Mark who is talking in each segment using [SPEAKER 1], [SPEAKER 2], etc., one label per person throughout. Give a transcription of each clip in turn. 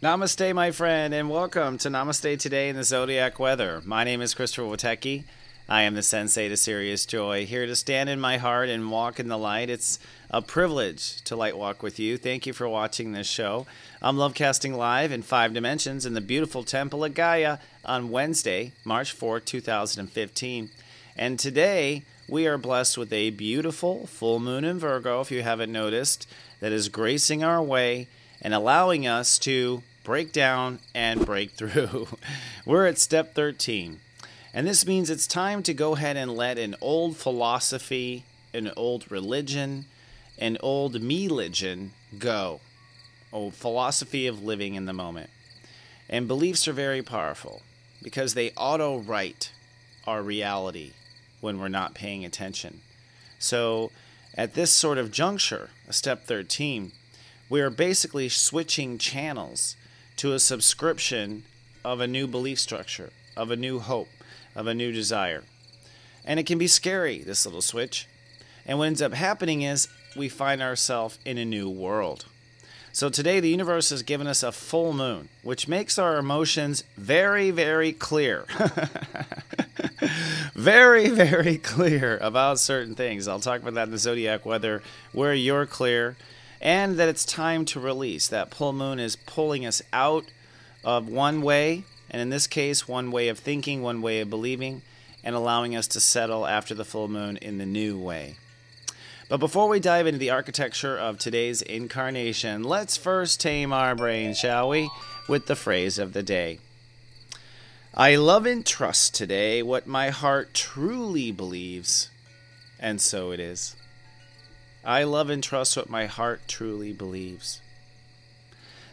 [SPEAKER 1] Namaste, my friend, and welcome to Namaste Today in the Zodiac Weather. My name is Christopher Witecki. I am the Sensei to Sirius Joy, here to stand in my heart and walk in the light. It's a privilege to light walk with you. Thank you for watching this show. I'm lovecasting live in 5 dimensions in the beautiful Temple of Gaia on Wednesday, March 4, 2015. And today, we are blessed with a beautiful full moon in Virgo, if you haven't noticed, that is gracing our way and allowing us to break down and break through. We're at step 13. And this means it's time to go ahead and let an old philosophy, an old religion, an old me-ligion go. A philosophy of living in the moment. And beliefs are very powerful because they auto-write our reality when we're not paying attention. So at this sort of juncture, step 13, we are basically switching channels to a subscription of a new belief structure, of a new hope, of a new desire. And it can be scary, this little switch. And what ends up happening is we find ourselves in a new world. So today the universe has given us a full moon, which makes our emotions very, very clear. Very, very clear about certain things. I'll talk about that in the Zodiac Weather, where you're clear, and that it's time to release. That full moon is pulling us out of one way, and in this case, one way of thinking, one way of believing, and allowing us to settle after the full moon in the new way. But before we dive into the architecture of today's incarnation, let's first tame our brain, shall we, with the phrase of the day. I love and trust today what my heart truly believes, and so it is. I love and trust what my heart truly believes.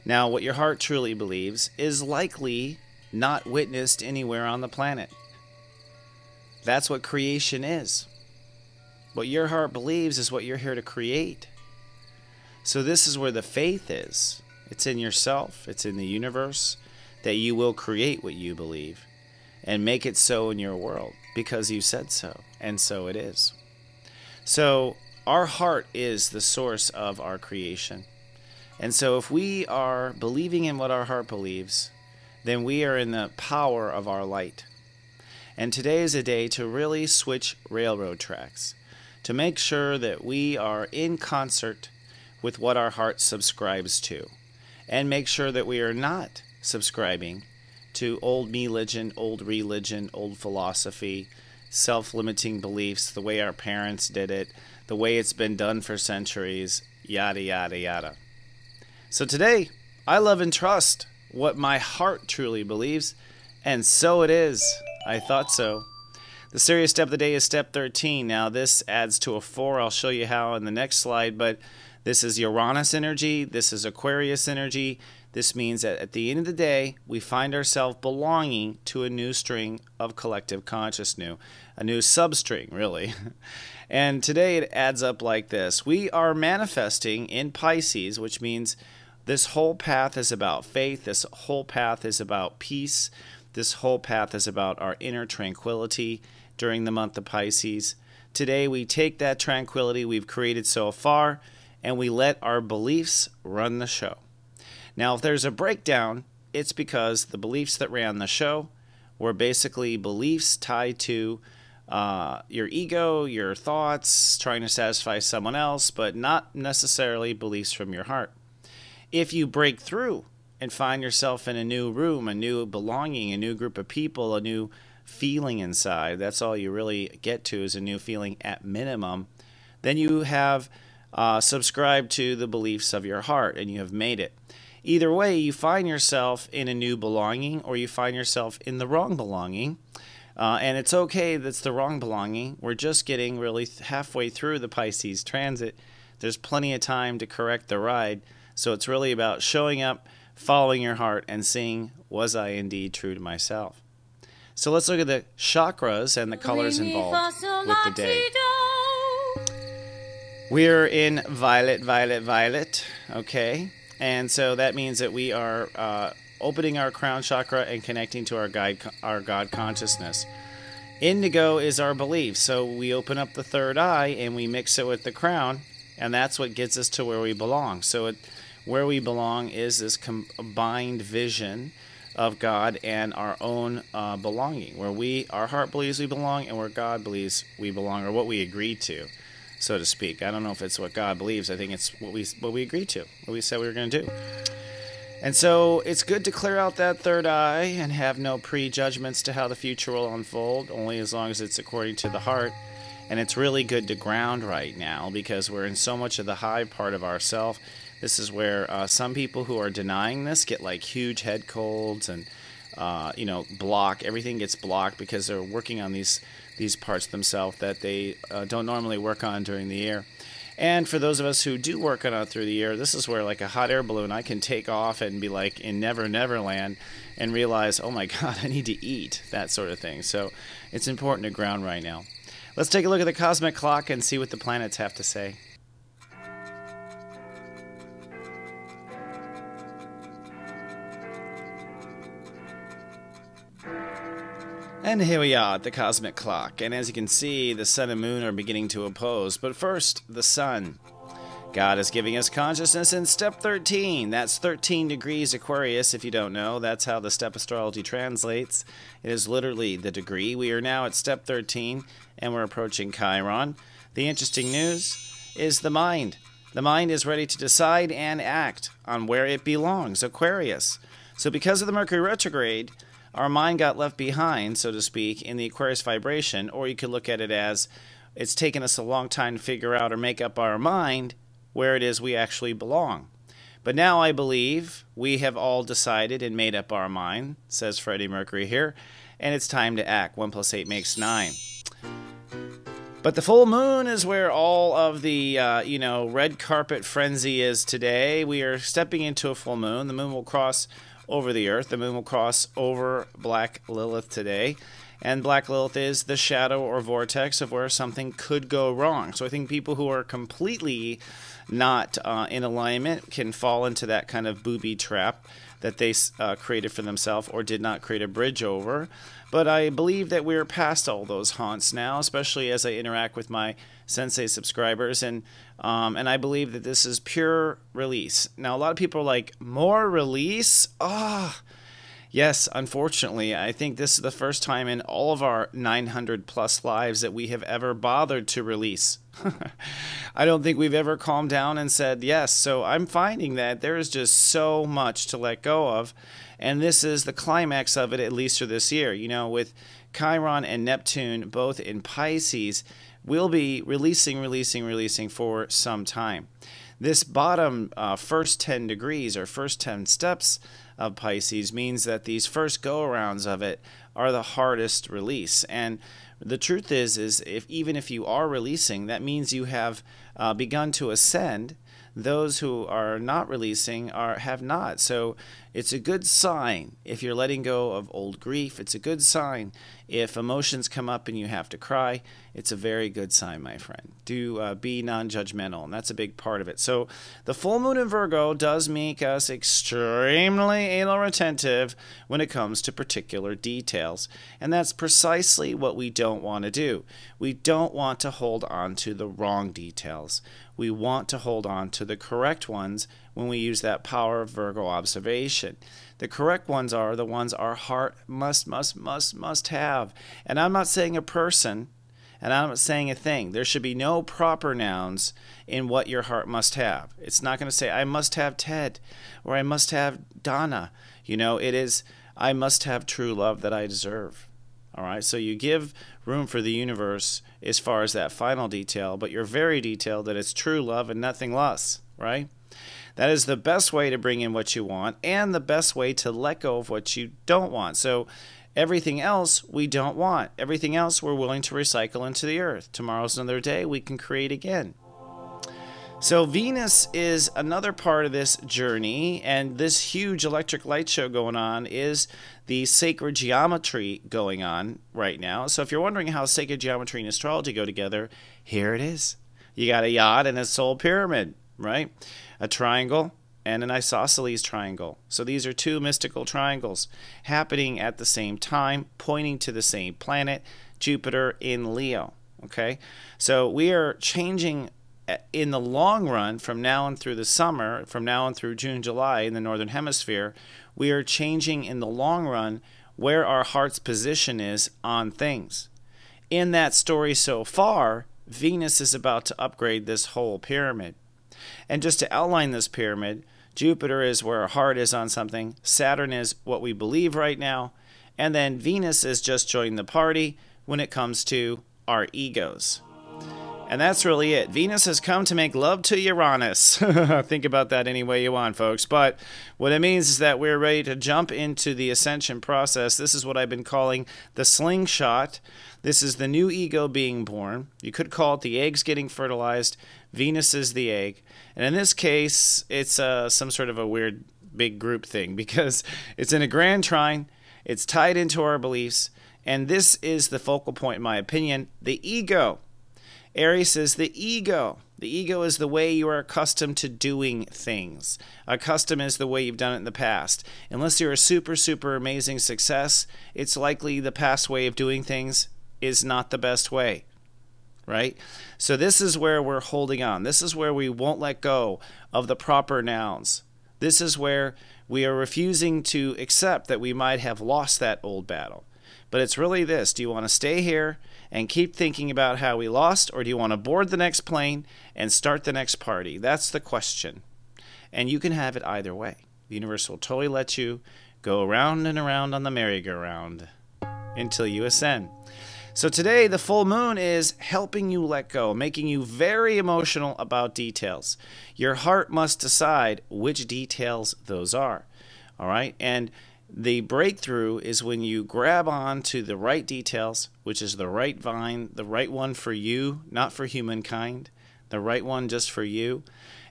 [SPEAKER 1] Now, what your heart truly believes is likely not witnessed anywhere on the planet. That's what creation is. What your heart believes is what you're here to create. So this is where the faith is. It's in yourself. It's in the universe that you will create what you believe and make it so in your world because you said so, and so it is. So our heart is the source of our creation. And so if we are believing in what our heart believes, then we are in the power of our light. And today is a day to really switch railroad tracks, to make sure that we are in concert with what our heart subscribes to, and make sure that we are not subscribing to old me-ligion, old religion, old philosophy, self-limiting beliefs, the way our parents did it, the way it's been done for centuries, yada, yada, yada. So today, I love and trust what my heart truly believes, and so it is. I thought so. The serious step of the day is step 13. Now, this adds to a 4. I'll show you how in the next slide, but this is Uranus energy. This is Aquarius energy. This means that at the end of the day, we find ourselves belonging to a new string of collective consciousness, a new substring, really. And today it adds up like this. We are manifesting in Pisces, which means this whole path is about faith. This whole path is about peace. This whole path is about our inner tranquility during the month of Pisces. Today we take that tranquility we've created so far and we let our beliefs run the show. Now, if there's a breakdown, it's because the beliefs that ran the show were basically beliefs tied to your ego, your thoughts, trying to satisfy someone else, but not necessarily beliefs from your heart. If you break through and find yourself in a new room, a new belonging, a new group of people, a new feeling inside, that's all you really get to is a new feeling at minimum, then you have subscribed to the beliefs of your heart and you have made it. Either way, you find yourself in a new belonging or you find yourself in the wrong belonging. And it's okay that's the wrong belonging. We're just getting really halfway through the Pisces transit. There's plenty of time to correct the ride. So it's really about showing up, following your heart, and seeing, was I indeed true to myself? So let's look at the chakras and the colors involved with the day. We're in violet, violet, violet, okay? And so that means that we are opening our crown chakra and connecting to our God consciousness. Indigo is our belief, so we open up the third eye and we mix it with the crown, and that's what gets us to where we belong. So where we belong is this combined vision of God and our own belonging, where our heart believes we belong and where God believes we belong, or what we agree to, so to speak. I don't know if it's what God believes. I think it's what we agreed to, what we said we were going to do. And so it's good to clear out that third eye and have no prejudgments to how the future will unfold, only as long as it's according to the heart. And it's really good to ground right now, because we're in so much of the high part of ourself. This is where some people who are denying this get like huge head colds and, everything gets blocked because they're working on these parts themselves that they don't normally work on during the year. And for those of us who do work on it through the year, this is where, like a hot air balloon, I can take off and be like in Never Never Land and realize, oh my God, I need to eat, that sort of thing. So it's important to ground right now. Let's take a look at the cosmic clock and see what the planets have to say. And here we are at the cosmic clock, and as you can see, the sun and moon are beginning to oppose. But first, the sun. God is giving us consciousness in step 13. That's 13 degrees Aquarius, if you don't know. That's how the step astrology translates. It is literally the degree. We are now at step 13, and we're approaching Chiron. The interesting news is the mind. The mind is ready to decide and act on where it belongs, Aquarius. So because of the Mercury retrograde, our mind got left behind, so to speak, in the Aquarius vibration, or you could look at it as it's taken us a long time to figure out or make up our mind where it is we actually belong. But now I believe we have all decided and made up our mind, says Freddie Mercury here, and it's time to act. 1 + 8 makes 9. But the full moon is where all of the, red carpet frenzy is today. We are stepping into a full moon. The moon will cross over the earth. The moon will cross over Black Lilith today. And Black Lilith is the shadow or vortex of where something could go wrong. So I think people who are completely not in alignment can fall into that kind of booby trap that they created for themselves or did not create a bridge over. But I believe that we're past all those haunts now, especially as I interact with my Sensei subscribers, and I believe that this is pure release. Now, a lot of people are like, more release? Yes, unfortunately, I think this is the first time in all of our 900+ lives that we have ever bothered to release. I don't think we've ever calmed down and said yes. So I'm finding that there is just so much to let go of, and this is the climax of it, at least for this year. You know, with Chiron and Neptune both in Pisces, we'll be releasing for some time. This bottom first 10 degrees or first 10 steps of Pisces means that these first go-arounds of it are the hardest release. And the truth is even if you are releasing, that means you have begun to ascend. Those who are not releasing have not. So it's a good sign if you're letting go of old grief. It's a good sign if emotions come up and you have to cry. It's a very good sign, my friend. Do be non-judgmental, and that's a big part of it. So the full moon in Virgo does make us extremely anal retentive when it comes to particular details, and that's precisely what we don't want to do. We don't want to hold on to the wrong details. We want to hold on to the correct ones when we use that power of Virgo observation. The correct ones are the ones our heart must have. And I'm not saying a person, and I'm not saying a thing. There should be no proper nouns in what your heart must have. It's not going to say, I must have Ted, or I must have Donna. You know, it is, I must have true love that I deserve. All right, so you give room for the universe as far as that final detail, but you're very detailed that it's true love and nothing less, right? That is the best way to bring in what you want and the best way to let go of what you don't want. So everything else we don't want. Everything else we're willing to recycle into the earth. Tomorrow's another day. We can create again. So Venus is another part of this journey, and this huge electric light show going on is the sacred geometry going on right now. So if you're wondering how sacred geometry and astrology go together, here it is. You got a yacht and a soul pyramid, right? A triangle and an isosceles triangle. So these are two mystical triangles happening at the same time, pointing to the same planet, Jupiter in Leo. Okay, so we are changing in the long run, from now and through the summer, from now and through June, July in the Northern Hemisphere, we are changing in the long run where our heart's position is on things. In that story so far, Venus is about to upgrade this whole pyramid. And just to outline this pyramid, Jupiter is where our heart is on something, Saturn is what we believe right now, and then Venus is just joining the party when it comes to our egos. And that's really it. Venus has come to make love to Uranus. Think about that any way you want, folks. But what it means is that we're ready to jump into the ascension process. This is what I've been calling the slingshot. This is the new ego being born. You could call it the eggs getting fertilized. Venus is the egg. And in this case, it's some sort of a weird big group thing because it's in a grand trine. It's tied into our beliefs. And this is the focal point, in my opinion, the ego. Aries is the ego. The ego is the way you are accustomed to doing things. Accustomed is the way you've done it in the past. Unless you're a super, super amazing success, it's likely the past way of doing things is not the best way, right? So this is where we're holding on. This is where we won't let go of the proper nouns. This is where we are refusing to accept that we might have lost that old battle. But it's really this. Do you want to stay here and keep thinking about how we lost, or do you want to board the next plane and start the next party? That's the question. And you can have it either way. The universe will totally let you go around and around on the merry-go-round until you ascend. So today, the full moon is helping you let go, making you very emotional about details. Your heart must decide which details those are. All right? And the breakthrough is when you grab on to the right details, which is the right vine, the right one for you, not for humankind, the right one just for you.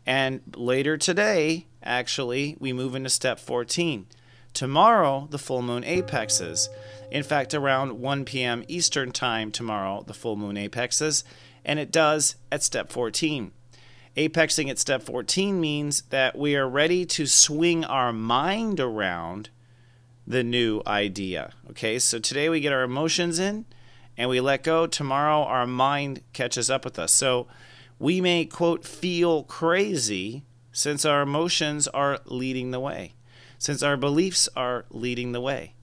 [SPEAKER 1] And later today, actually, we move into step 14. Tomorrow, the full moon apexes. In fact, around 1 p.m. Eastern time tomorrow, the full moon apexes, and it does at step 14. Apexing at step 14 means that we are ready to swing our mind around the new idea. Okay, so today we get our emotions in and we let go. Tomorrow our mind catches up with us. So we may, quote, feel crazy since our emotions are leading the way, since our beliefs are leading the way.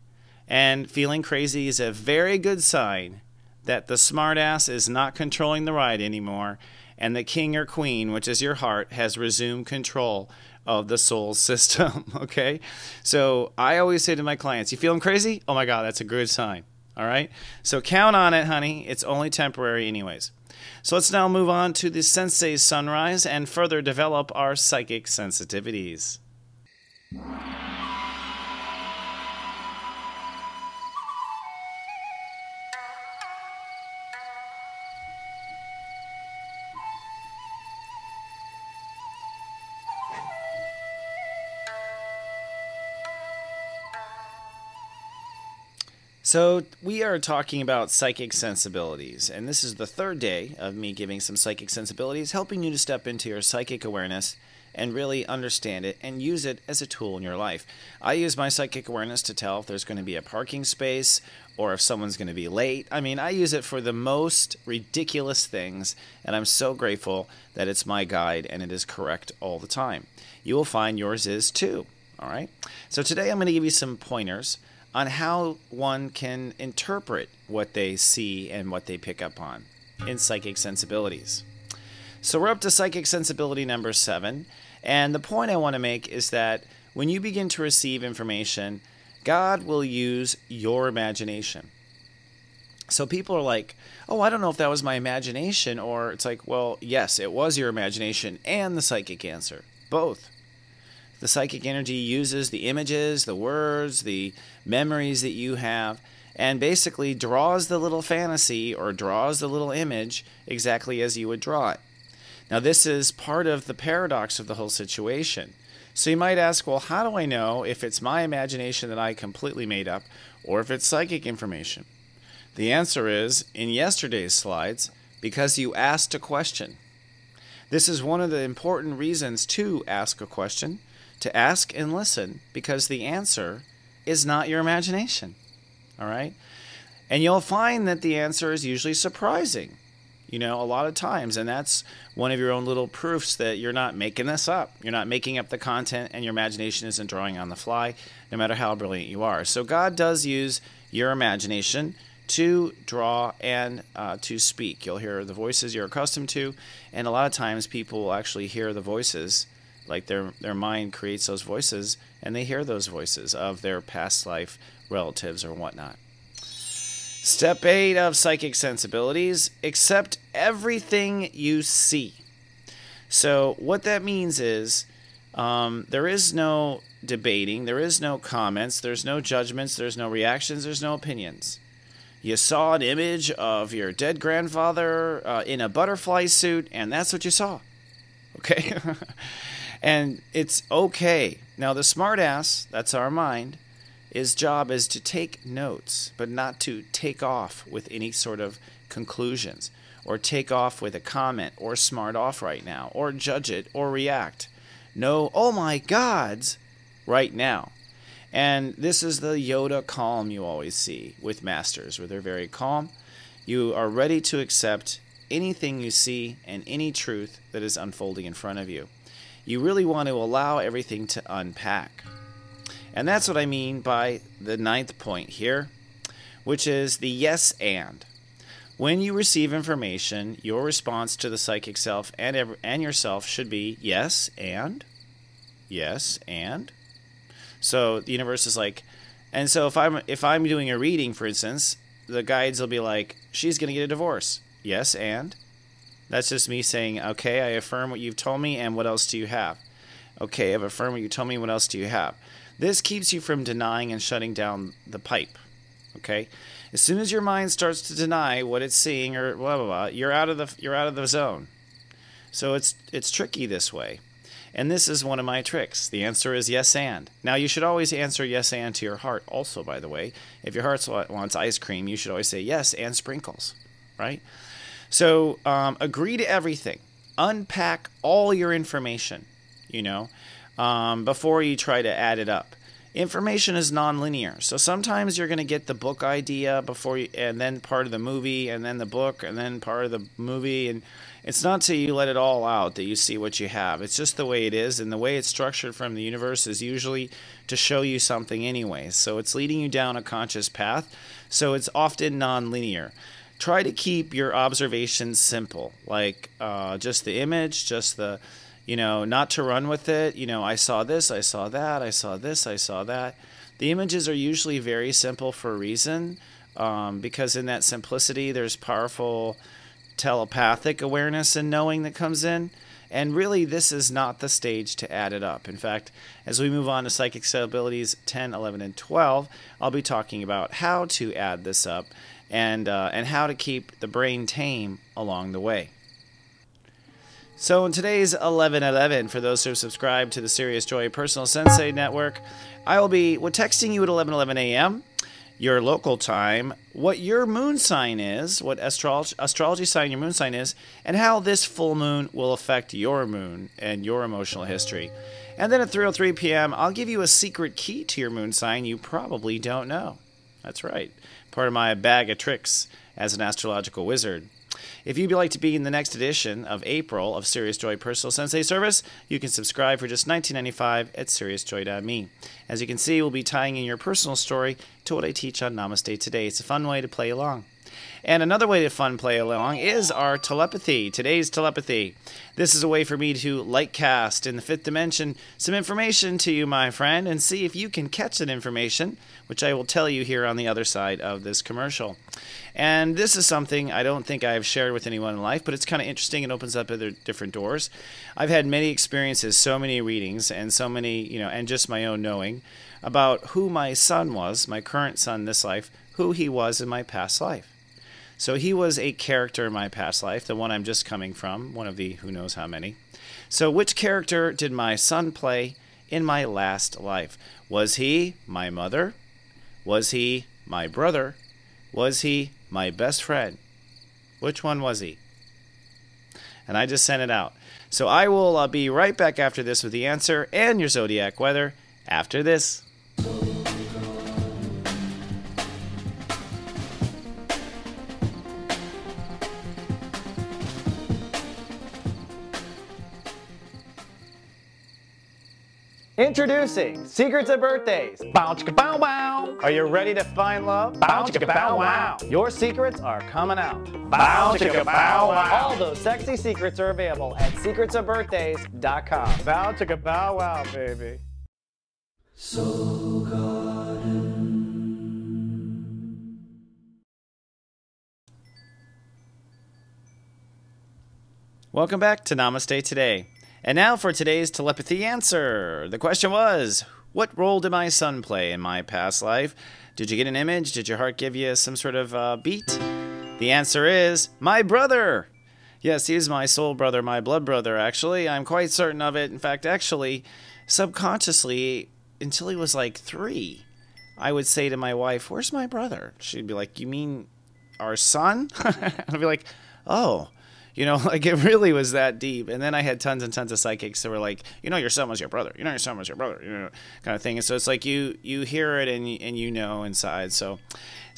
[SPEAKER 1] And feeling crazy is a very good sign that the smartass is not controlling the ride anymore and the king or queen, which is your heart, has resumed control of the soul system, okay? So I always say to my clients, you feeling crazy? Oh my God, that's a good sign, all right? So count on it, honey. It's only temporary anyways. So let's now move on to the Sensei sunrise and further develop our psychic sensitivities. So we are talking about psychic sensibilities, and this is the third day of me giving some psychic sensibilities, helping you to step into your psychic awareness and really understand it and use it as a tool in your life. I use my psychic awareness to tell if there's going to be a parking space or if someone's going to be late. I mean, I use it for the most ridiculous things, and I'm so grateful that it's my guide and it is correct all the time. You will find yours is too, all right? So today I'm going to give you some pointers on how one can interpret what they see and what they pick up on in psychic sensibilities. So we're up to psychic sensibility number 7, and the point I want to make is that when you begin to receive information, God will use your imagination. So people are like, oh, I don't know if that was my imagination, or it's like, well, yes, it was your imagination and the psychic answer, both. The psychic energy uses the images, the words, the memories that you have, and basically draws the little fantasy or draws the little image exactly as you would draw it. Now, this is part of the paradox of the whole situation. So you might ask, well, how do I know if it's my imagination that I completely made up or if it's psychic information? The answer is, in yesterday's slides, because you asked a question. This is one of the important reasons to ask a question. To ask and listen, because the answer is not your imagination, all right? And you'll find that the answer is usually surprising. you know, a lot of times. And that's one of your own little proofs that you're not making this up. You're not making up the content, and your imagination isn't drawing on the fly, no matter how brilliant you are. So God does use your imagination to draw and to speak. You'll hear the voices you're accustomed to, and a lot of times people will actually hear the voices, like their mind creates those voices, and they hear those voices of their past life relatives or whatnot. Step 8 of Psychic Sensibilities: accept everything you see. So what that means is there is no debating, there is no comments, there's no judgments, there's no reactions, there's no opinions. You saw an image of your dead grandfather in a butterfly suit, and that's what you saw. Okay? And it's okay. Now, the smartass, that's our mind, his job is to take notes, but not to take off with any sort of conclusions, or take off with a comment, or smart off right now, or judge it, or react. No, oh my gods, right now. And this is the Yoda calm you always see with masters, where they're very calm. You are ready to accept anything you see and any truth that is unfolding in front of you. You really want to allow everything to unpack. And that's what I mean by the 9th point here, which is the yes and. When you receive information, your response to the psychic self and yourself should be yes and, yes and. So the universe is like, and so if I'm doing a reading, for instance, the guides will be like, she's going to get a divorce. Yes, and? That's just me saying, okay, I affirm what you've told me, and what else do you have? Okay, I've affirmed what you told me, what else do you have? This keeps you from denying and shutting down the pipe. Okay? As soon as your mind starts to deny what it's seeing or blah blah blah, you're out of the zone. So it's tricky this way. And this is one of my tricks. The answer is yes and. Now, you should always answer yes and to your heart also, by the way. If your heart wants ice cream, you should always say yes and sprinkles, right? So agree to everything. Unpack all your information, you know, before you try to add it up. Information is nonlinear. So sometimes you're going to get the book idea and then part of the movie, and then the book, and then part of the movie. And it's not till you let it all out that you see what you have. It's just the way it is, and the way it's structured from the universe is usually to show you something anyway. So it's leading you down a conscious path. So it's often nonlinear. Try to keep your observations simple, like just the image, just the, you know, not to run with it. You know, I saw this, I saw that, I saw this, I saw that. The images are usually very simple for a reason, because in that simplicity, there's powerful telepathic awareness and knowing that comes in. And really, this is not the stage to add it up. In fact, as we move on to Psychic Sensibilities 10, 11, and 12, I'll be talking about how to add this up and how to keep the brain tame along the way. So in today's 11:11, for those who have subscribed to the Sirius Joy Personal Sensei Network, I will be texting you at 11:11 a.m., your local time, what your moon sign is, what astrology sign your moon sign is, and how this full moon will affect your moon and your emotional history. And then at 3:03 p.m., I'll give you a secret key to your moon sign you probably don't know. That's right. Part of my bag of tricks as an astrological wizard. If you'd like to be in the next edition of April of Sirius Joy Personal Sensei Service, you can subscribe for just $19.95 at SiriusJoy.me. As you can see, we'll be tying in your personal story to what I teach on Namaste today. It's a fun way to play along. And another way to play along is our telepathy, today's telepathy. This is a way for me to light cast in the 5th dimension some information to you, my friend, and see if you can catch that information, which I will tell you here on the other side of this commercial. And this is something I don't think I've shared with anyone in life, but it's kind of interesting. It opens up other different doors. I've had many experiences, so many readings, and so many, you know, and just my own knowing about who my son was, my current son this life, who he was in my past life. So he was a character in my past life, the one I'm just coming from, one of the who knows how many. So which character did my son play in my last life? Was he my mother? Was he my brother? Was he my best friend? Which one was he? And I just sent it out. So I will be right back after this with the answer and your zodiac weather after this. Introducing Secrets of Birthdays. Bow chicka bow wow. Are you ready to find love? Bow chicka bow wow. Your secrets are coming out. Bow chicka bow wow. All those sexy secrets are available at secretsofbirthdays.com. Bow chicka bow wow, baby. Soul Garden. Welcome back to Namaste Today. And now for today's telepathy answer. The question was, what role did my son play in my past life? Did you get an image? Did your heart give you some sort of beat? The answer is, my brother. Yes, he is my soul brother, my blood brother, actually. I'm quite certain of it. In fact, actually, subconsciously, until he was like 3, I would say to my wife, where's my brother? She'd be like, you mean our son? I'd be like, oh. You know, like it really was that deep. And then I had tons and tons of psychics that were like, you know, your son was your brother. You know, your son was your brother. You know, kind of thing. And so it's like you hear it and you know inside. So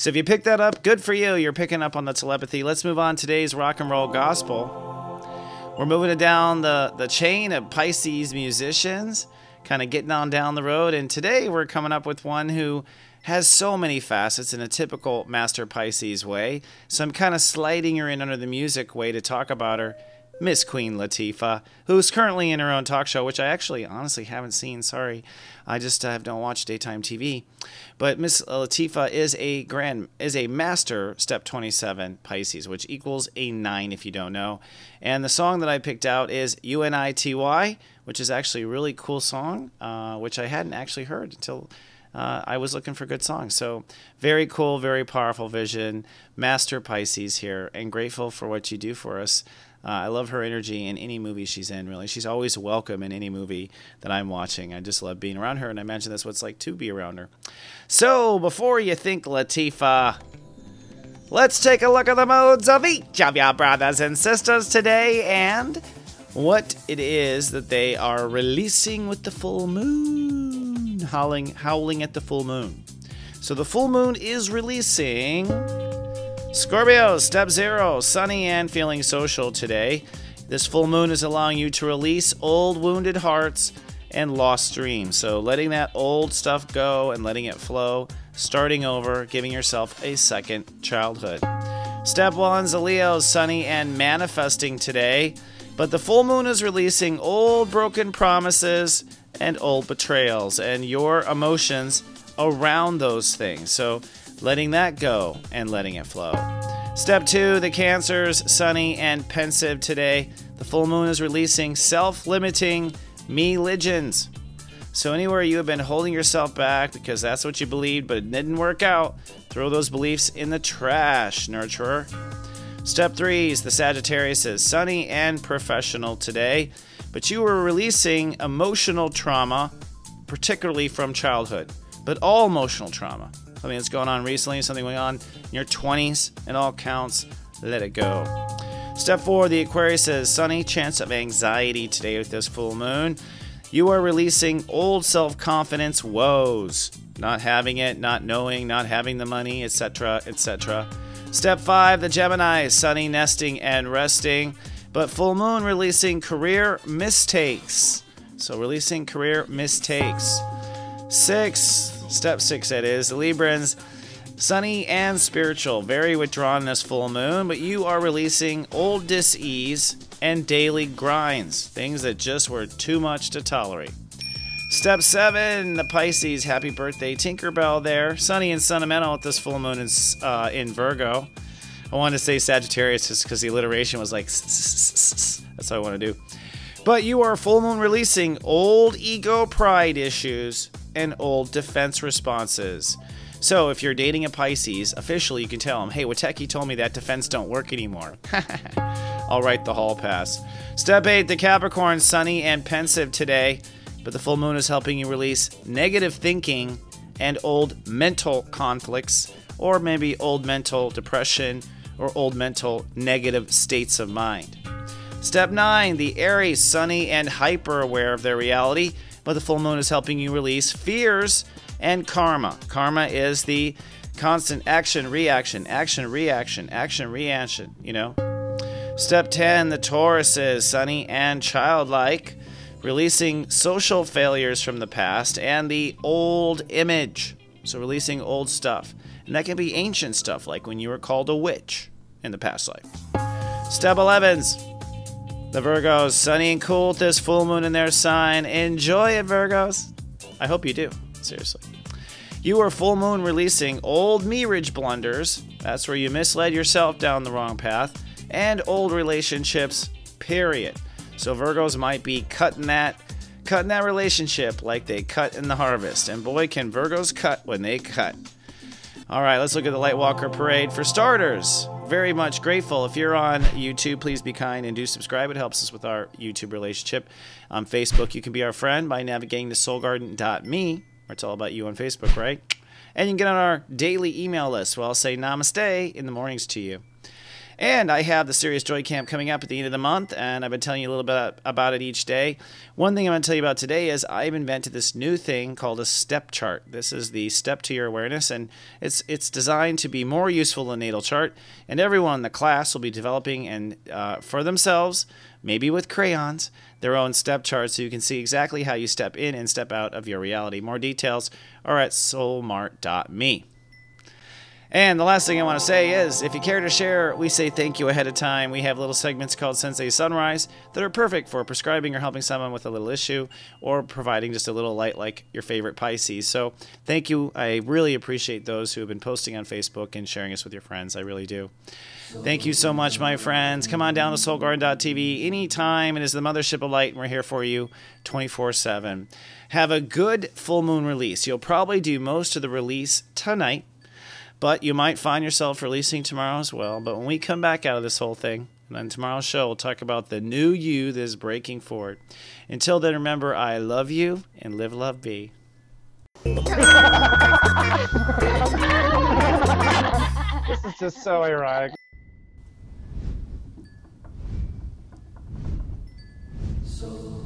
[SPEAKER 1] if you pick that up, good for you. You're picking up on the telepathy. Let's move on to today's rock and roll gospel. We're moving it down the chain of Pisces musicians, kind of getting on down the road. And today we're coming up with one who has so many facets in a typical Master Pisces way. So I'm kind of sliding her in under the music way to talk about her, Miss Queen Latifah, who's currently in her own talk show, which I actually honestly haven't seen. Sorry, I just don't watch daytime TV. But Miss Latifah is a Master Step 27 Pisces, which equals a 9 if you don't know. And the song that I picked out is UNITY, which is actually a really cool song, which I hadn't actually heard until I was looking for good songs. So very cool, very powerful vision. Master Pisces here, and grateful for what you do for us. I love her energy in any movie she's in, really. She's always welcome in any movie that I'm watching. I just love being around her, and I imagine that's what it's like to be around her. So before you think Latifah, let's take a look at the modes of each of your brothers and sisters today and what it is that they are releasing with the full moon. Howling at the full moon. So the full moon is releasing Scorpio, step 0, sunny and feeling social today. This full moon is allowing you to release old wounded hearts and lost dreams. So letting that old stuff go and letting it flow, starting over, giving yourself a second childhood. Step 1 is a Leo, sunny and manifesting today. But the full moon is releasing old broken promises and old betrayals and your emotions around those things. So letting that go and letting it flow. Step 2, the Cancers, sunny and pensive today. The full moon is releasing self-limiting me-ligions. So anywhere you have been holding yourself back because that's what you believed but it didn't work out, throw those beliefs in the trash, nurturer. Step 3 is the Sagittarius, sunny and professional today. But you were releasing emotional trauma, particularly from childhood. But all emotional trauma. Something that's going on recently, something going on in your 20s, it all counts. Let it go. Step 4, the Aquarius says, sunny chance of anxiety today with this full moon. You are releasing old self-confidence woes. Not having it, not knowing, not having the money, etc., etc. Step 5, the Gemini, sunny, nesting, and resting. But full moon releasing career mistakes. So releasing career mistakes. 6, step 6 that is, the Librans, sunny and spiritual, very withdrawn in this full moon, but you are releasing old dis-ease and daily grinds, things that just were too much to tolerate. Step 7, the Pisces, happy birthday Tinkerbell there, sunny and sentimental with this full moon in Virgo. I wanted to say Sagittarius just because the alliteration was like that's what I want to do. But you are full moon releasing old ego pride issues and old defense responses. So if you're dating a Pisces, officially you can tell them, hey, Witecki told me that defense don't work anymore. I'll write the hall pass. Step 8, the Capricorn, sunny and pensive today. But the full moon is helping you release negative thinking and old mental conflicts, or maybe old mental depression, or old mental negative states of mind. Step 9, the Aries, sunny and hyper aware of their reality, but the full moon is helping you release fears and karma. Karma is the constant action, reaction, action, reaction, action, reaction, you know. Step 10, the Taurus is sunny and childlike, releasing social failures from the past and the old image. So releasing old stuff. And that can be ancient stuff, like when you were called a witch in the past life. Step 11s. The Virgos, sunny and cool with this full moon in their sign. Enjoy it, Virgos. I hope you do, seriously. You are full moon releasing old mirage blunders. That's where you misled yourself down the wrong path. And old relationships, period. So Virgos might be cutting that relationship like they cut in the harvest. And boy, can Virgos cut when they cut. All right, let's look at the Lightwalker Parade. For starters, very much grateful. If you're on YouTube, please be kind and do subscribe. It helps us with our YouTube relationship. On Facebook, you can be our friend by navigating to soulgarden.me, where it's all about you on Facebook, right? And you can get on our daily email list where I'll say Namaste in the mornings to you. And I have the Sirius Joy Camp coming up at the end of the month, and I've been telling you a little bit about it each day. One thing I'm going to tell you about today is I've invented this new thing called a step chart. This is the step to your awareness, and it's designed to be more useful than natal chart. And everyone in the class will be developing and for themselves, maybe with crayons, their own step chart so you can see exactly how you step in and step out of your reality. More details are at soulmart.me. And the last thing I want to say is, if you care to share, we say thank you ahead of time. We have little segments called Sensei Sunrise that are perfect for prescribing or helping someone with a little issue or providing just a little light like your favorite Pisces. So thank you. I really appreciate those who have been posting on Facebook and sharing us with your friends. I really do. Thank you so much, my friends. Come on down to soulgarden.tv anytime. It is the Mothership of Light, and we're here for you 24/7. Have a good full moon release. You'll probably do most of the release tonight, but you might find yourself releasing tomorrow as well. But when we come back out of this whole thing, and on tomorrow's show, we'll talk about the new you that is breaking forward. Until then, remember, I love you, and live, love, be.
[SPEAKER 2] This is just so ironic.
[SPEAKER 3] So